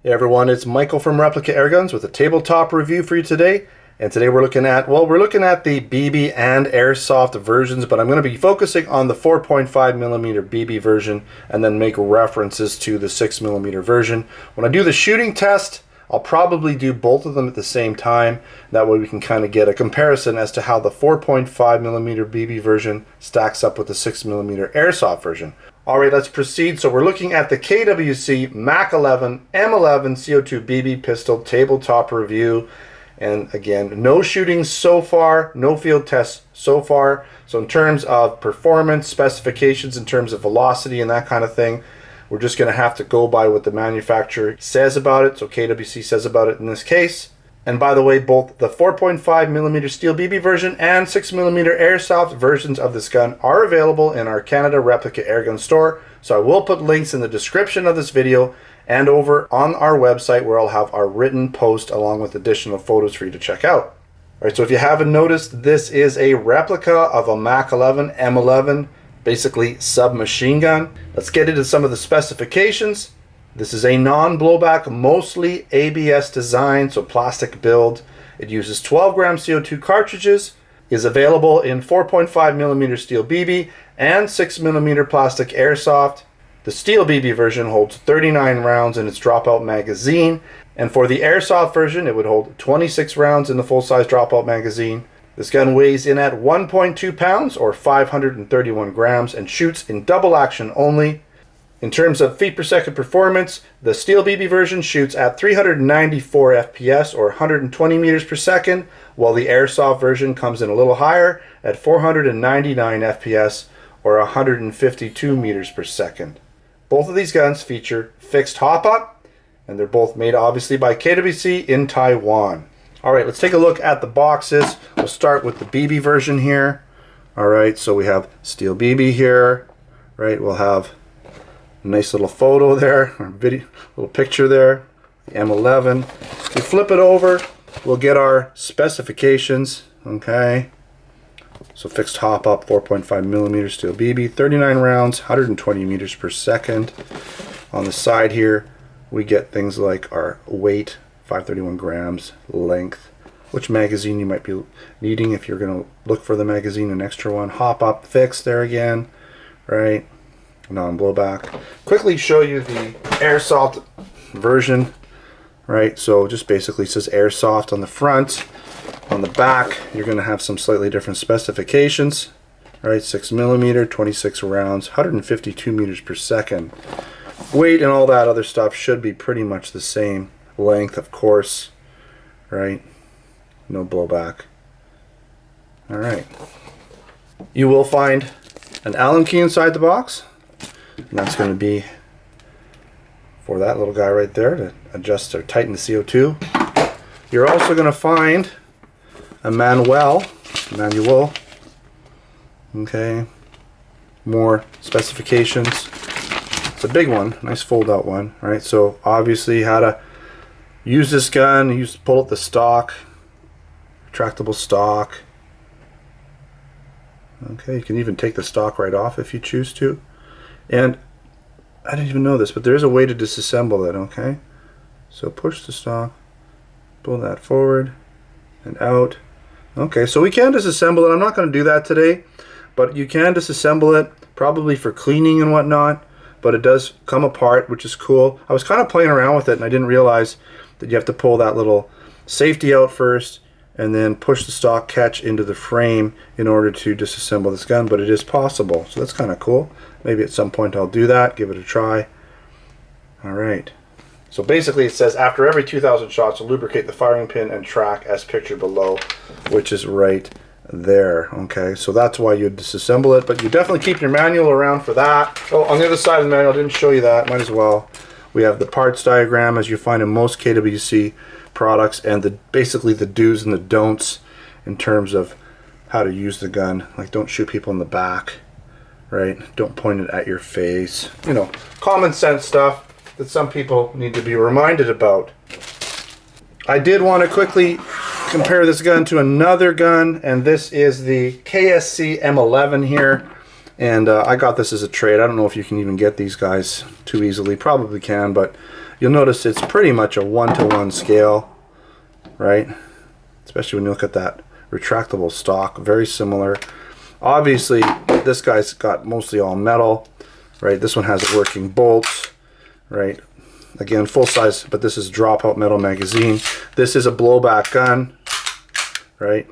Hey everyone, it's Michael from Replica Airguns with a tabletop review for you today. And today we're looking at, we're looking at the BB and Airsoft versions, but I'm going to be focusing on the 4.5mm BB version and then make references to the 6mm version. When I do the shooting test, I'll probably do both of them at the same time. That way we can kind of get a comparison as to how the 4.5mm BB version stacks up with the 6mm Airsoft version. Alright, let's proceed. So we're looking at the KWC Mac11 M11 CO2 BB pistol tabletop review. And again, no shooting so far, no field tests so far. So in terms of performance, specifications, in terms of velocity and that kind of thing, we're just going to have to go by what the manufacturer says about it. So KWC says about it in this case. And by the way, both the 4.5mm steel BB version and 6mm Airsoft versions of this gun are available in our Canada Replica Airgun store. So I will put links in the description of this video and over on our website where I'll have our written post along with additional photos for you to check out. Alright, so if you haven't noticed, this is a replica of a Mac11 M11, basically submachine gun. Let's get into some of the specifications. This is a non-blowback, mostly ABS design, so plastic build. It uses 12 gram CO2 cartridges, is available in 4.5mm steel BB and 6mm plastic Airsoft. The steel BB version holds 39 rounds in its dropout magazine, and for the Airsoft version it would hold 26 rounds in the full-size dropout magazine. This gun weighs in at 1.2 pounds or 531 grams and shoots in double action only. In terms of feet per second performance, the steel BB version shoots at 394 FPS or 120 meters per second, while the Airsoft version comes in a little higher at 499 FPS or 152 meters per second. Both of these guns feature fixed hop-up, and they're both made obviously by KWC in Taiwan. Alright, let's take a look at the boxes. We'll start with the BB version here. Alright, so we have steel BB here. Right, we'll have a nice little photo there, or video, little picture there, the M11. If we flip it over, we'll get our specifications. Okay, so fixed hop up, 4.5mm steel BB, 39 rounds, 120 meters per second. On the side here, we get things like our weight, 531 grams, length, which magazine you might be needing if you're going to look for the magazine, an extra one, hop up, fixed there again, right? Non-blowback. Quickly show you the Airsoft version, right? So just basically says Airsoft on the front. On the back, you're going to have some slightly different specifications, right? 6mm, 26 rounds, 152 meters per second. Weight and all that other stuff should be pretty much the same. Length, of course, right? No blowback. All right. You will find an Allen key inside the box. And that's going to be for that little guy right there to adjust or tighten the CO2. You're also going to find a manual. Okay, more specifications. It's a big one, nice fold out one, right? So obviously how to use this gun, pull out the stock, retractable stock. Okay, you can even take the stock right off if you choose to. And I didn't even know this, but there's a way to disassemble it, okay? So push the stock, pull that forward and out. Okay, so we can disassemble it. I'm not going to do that today, but you can disassemble it, probably for cleaning and whatnot, but it does come apart, which is cool. I was kind of playing around with it, and I didn't realize that you have to pull that little safety out first and then push the stock catch into the frame in order to disassemble this gun, but it is possible, so that's kind of cool. Maybe at some point I'll do that, give it a try. Alright, so basically it says after every 2,000 shots, lubricate the firing pin and track as pictured below, which is right there. Okay, so that's why you disassemble it, but you definitely keep your manual around for that. Oh, on the other side of the manual, I didn't show you that, might as well. We have the parts diagram as you find in most KWC products, and basically the do's and the don'ts in terms of how to use the gun. Like, don't shoot people in the back, right? Don't point it at your face. You know, common sense stuff that some people need to be reminded about. I did want to quickly compare this gun to another gun, and this is the KWC M11 here. And I got this as a trade. I don't know if you can even get these guys too easily. Probably can, but you'll notice it's pretty much a 1-to-1 scale, right? Especially when you look at that retractable stock, very similar. Obviously, this guy's got mostly all metal, right? This one has a working bolt, right? Again, full size, but this is dropout metal magazine. This is a blowback gun, right?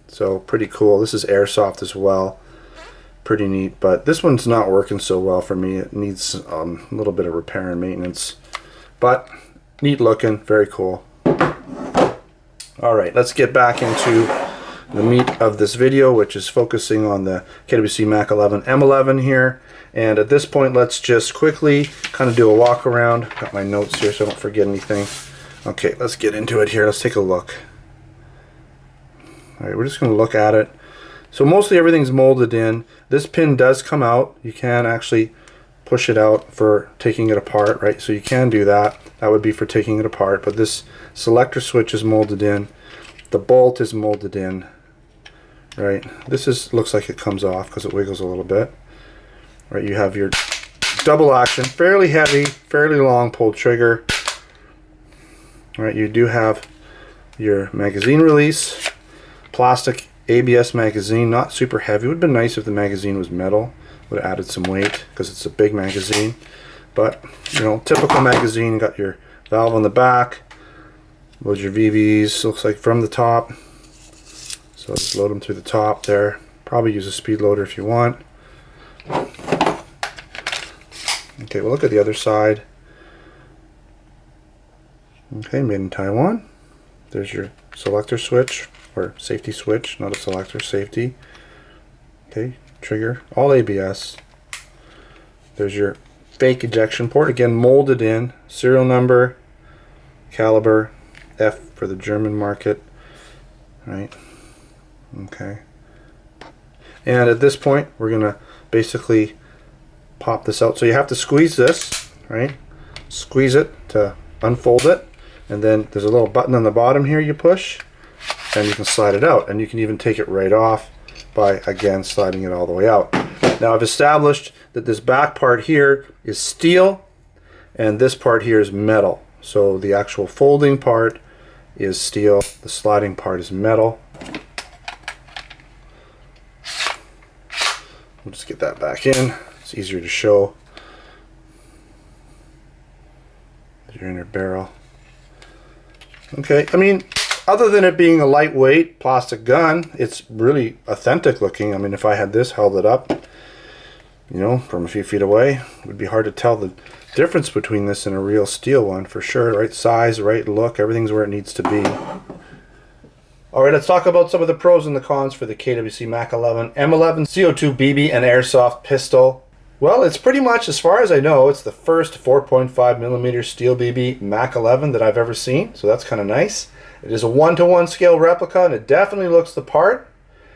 So pretty cool. This is airsoft as well. Pretty neat, but this one's not working so well for me. It needs a little bit of repair and maintenance, but neat looking, very cool. All right, let's get back into the meat of this video, which is focusing on the KWC Mac11 M11 here. And at this point, let's just quickly kind of do a walk around. Got my notes here so I don't forget anything. Okay, let's get into it here. Let's take a look. All right, we're just going to look at it. So mostly everything's molded in. This pin does come out. You can actually push it out for taking it apart, right? So you can do that. That would be for taking it apart. But this selector switch is molded in. The bolt is molded in, right? This looks like it comes off because it wiggles a little bit. Right, you have your double action, fairly heavy, fairly long pull trigger. Right, you do have your magazine release, plastic ABS magazine, not super heavy. It would have been nice if the magazine was metal, would have added some weight because it's a big magazine. But, you know, typical magazine, got your valve on the back, load your VVs, looks like from the top. So just load them through the top there. Probably use a speed loader if you want. Okay, we'll look at the other side. Okay, made in Taiwan. There's your selector switch, or safety switch, not a selector, safety. Okay, trigger, all ABS. There's your fake ejection port, again molded in, serial number, caliber, F for the German market, right? Okay. And at this point, we're gonna basically pop this out. So you have to squeeze this, right? Squeeze it to unfold it, and then there's a little button on the bottom here you push, and you can slide it out, and you can even take it right off by, again, sliding it all the way out. Now I've established that this back part here is steel, and this part here is metal. So the actual folding part is steel, the sliding part is metal. We'll just get that back in. It's easier to show. Your inner barrel. Okay, I mean, other than it being a lightweight plastic gun, it's really authentic looking. I mean, if I had this, held it up, you know, from a few feet away, it would be hard to tell the difference between this and a real steel one for sure. Right size, right look, everything's where it needs to be. All right, let's talk about some of the pros and the cons for the KWC Mac11 M11 CO2 BB and Airsoft Pistol. Well, it's pretty much, as far as I know, it's the first 4.5mm steel BB Mac11 that I've ever seen, so that's kind of nice. It is a 1-to-1 scale replica, and it definitely looks the part.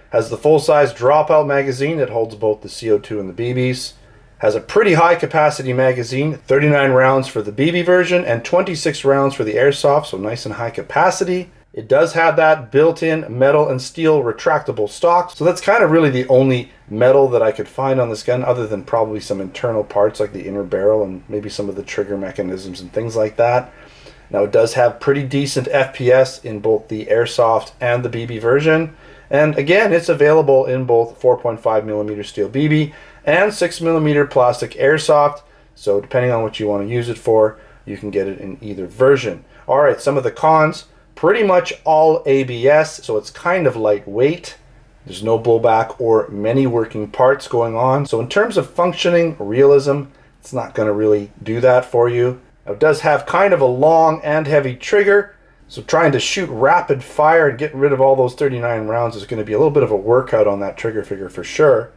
Has the full-size dropout magazine that holds both the CO2 and the BBs. Has a pretty high capacity magazine, 39 rounds for the BB version and 26 rounds for the Airsoft, so nice and high capacity. It does have that built-in metal and steel retractable stock, so that's kind of really the only metal that I could find on this gun, other than probably some internal parts like the inner barrel and maybe some of the trigger mechanisms and things like that. Now it does have pretty decent FPS in both the Airsoft and the BB version, and again, it's available in both 4.5mm steel BB and 6mm plastic Airsoft, so depending on what you want to use it for, you can get it in either version. Alright, some of the cons. Pretty much all ABS, so it's kind of lightweight. There's no blowback or many working parts going on. So in terms of functioning realism, it's not going to really do that for you. Now, it does have kind of a long and heavy trigger, so trying to shoot rapid fire and get rid of all those 39 rounds is going to be a little bit of a workout on that trigger figure for sure.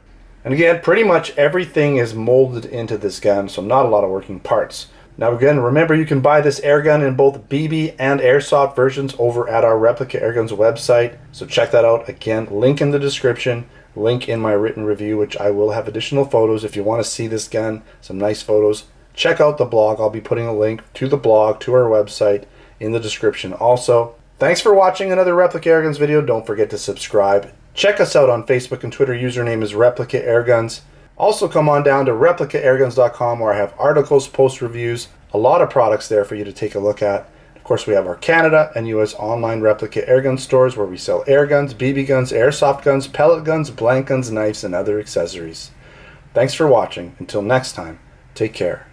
And again, pretty much everything is molded into this gun, so not a lot of working parts. Now again, remember you can buy this airgun in both BB and Airsoft versions over at our Replica Airguns website, so check that out. Again, link in the description, link in my written review, which I will have additional photos if you want to see this gun, some nice photos. Check out the blog. I'll be putting a link to the blog, to our website, in the description also. Thanks for watching another Replica Airguns video. Don't forget to subscribe. Check us out on Facebook and Twitter. Username is Replica Airguns. Also come on down to ReplicaAirguns.com where I have articles, post reviews, A lot of products there for you to take a look at. Of course, we have our Canada and US online Replica airgun stores where we sell air guns, BB guns, airsoft guns, pellet guns, blank guns, knives, and other accessories. Thanks for watching. Until next time, take care.